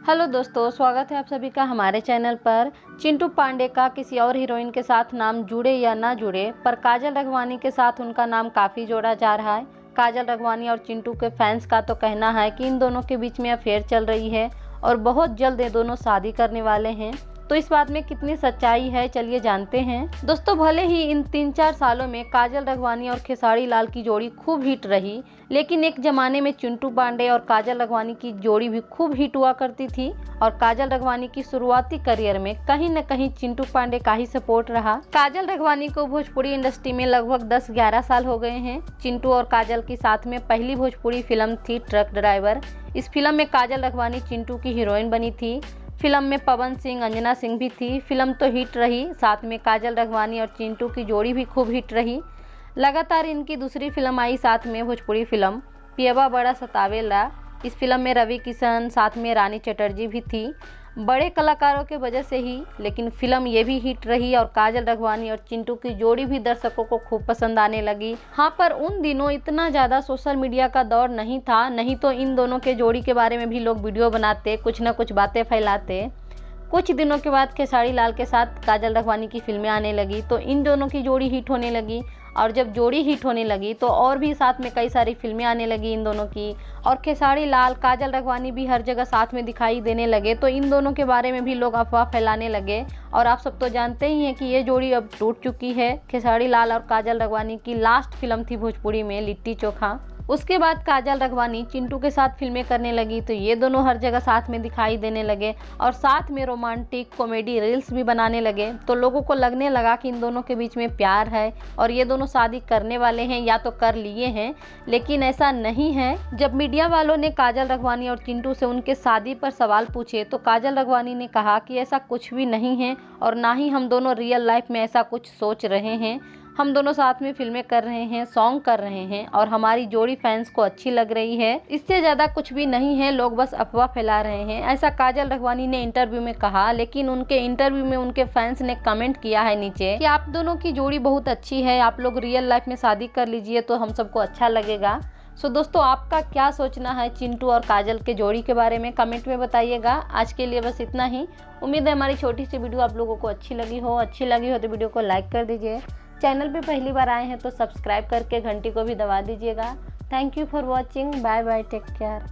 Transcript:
Hello दोस्तों, स्वागत है आप सभी का हमारे चैनल पर। चिंटू पांडे का किसी और हीरोइन के साथ नाम जुड़े या ना जुड़े, पर काजल रघवानी के साथ उनका नाम काफ़ी जोड़ा जा रहा है। काजल रघवानी और चिंटू के फैंस का तो कहना है कि इन दोनों के बीच में अफेयर चल रही है और बहुत जल्द ये दोनों शादी करने वाले हैं। तो इस बात में कितनी सच्चाई है, चलिए जानते हैं। दोस्तों, भले ही इन 3-4 सालों में काजल रघवानी और खेसारी लाल की जोड़ी खूब हिट रही, लेकिन एक जमाने में चिंटू पांडे और काजल रघवानी की जोड़ी भी खूब हिट हुआ करती थी और काजल रघवानी की शुरुआती करियर में कहीं न कहीं चिंटू पांडे का ही सपोर्ट रहा। काजल रघवानी को भोजपुरी इंडस्ट्री में लगभग 10-11 साल हो गए हैं। चिंटू और काजल की साथ में पहली भोजपुरी फिल्म थी ट्रक ड्राइवर। इस फिल्म में काजल रघवानी चिंटू की हीरोइन बनी थी। फिल्म में पवन सिंह, अंजना सिंह भी थी। फिल्म तो हिट रही, साथ में काजल रघवानी और चिंटू की जोड़ी भी खूब हिट रही। लगातार इनकी दूसरी फिल्म आई साथ में भोजपुरी फिल्म पियबा बड़ा सतावेला। इस फिल्म में रवि किशन साथ में रानी चटर्जी भी थी। बड़े कलाकारों के वजह से ही लेकिन फिल्म ये भी हिट रही और काजल रघवानी और चिंटू की जोड़ी भी दर्शकों को खूब पसंद आने लगी। हाँ, पर उन दिनों इतना ज़्यादा सोशल मीडिया का दौर नहीं था, नहीं तो इन दोनों के जोड़ी के बारे में भी लोग वीडियो बनाते, कुछ ना कुछ बातें फैलाते। कुछ दिनों के बाद खेसारी लाल के साथ काजल रघवानी की फिल्में आने लगी तो इन दोनों की जोड़ी हिट होने लगी और जब जोड़ी हिट होने लगी तो और भी साथ में कई सारी फिल्में आने लगी इन दोनों की और खेसारी लाल, काजल रघवानी भी हर जगह साथ में दिखाई देने लगे तो इन दोनों के बारे में भी लोग अफवाह फैलाने लगे। और आप सब तो जानते ही हैं कि ये जोड़ी अब टूट चुकी है। खेसारी लाल और काजल रघवानी की लास्ट फिल्म थी भोजपुरी में लिट्टी चोखा। उसके बाद काजल रघवानी चिंटू के साथ फिल्में करने लगी तो ये दोनों हर जगह साथ में दिखाई देने लगे और साथ में रोमांटिक कॉमेडी रील्स भी बनाने लगे तो लोगों को लगने लगा कि इन दोनों के बीच में प्यार है और ये दोनों शादी करने वाले हैं या तो कर लिए हैं, लेकिन ऐसा नहीं है। जब मीडिया वालों ने काजल रघवानी और चिंटू से उनके शादी पर सवाल पूछे तो काजल रघवानी ने कहा कि ऐसा कुछ भी नहीं है और ना ही हम दोनों रियल लाइफ में ऐसा कुछ सोच रहे हैं। हम दोनों साथ में फिल्में कर रहे हैं, सॉन्ग कर रहे हैं और हमारी जोड़ी फैंस को अच्छी लग रही है। इससे ज़्यादा कुछ भी नहीं है, लोग बस अफवाह फैला रहे हैं, ऐसा काजल रघवानी ने इंटरव्यू में कहा। लेकिन उनके इंटरव्यू में उनके फैंस ने कमेंट किया है नीचे कि आप दोनों की जोड़ी बहुत अच्छी है, आप लोग रियल लाइफ में शादी कर लीजिए तो हम सबको अच्छा लगेगा। सो दोस्तों, आपका क्या सोचना है चिंटू और काजल के जोड़ी के बारे में, कमेंट में बताइएगा। आज के लिए बस इतना ही। उम्मीद है हमारी छोटी सी वीडियो आप लोगों को अच्छी लगी हो तो वीडियो को लाइक कर दीजिए। चैनल पे पहली बार आए हैं तो सब्सक्राइब करके घंटी को भी दबा दीजिएगा। Thank you for watching. Bye bye, take care.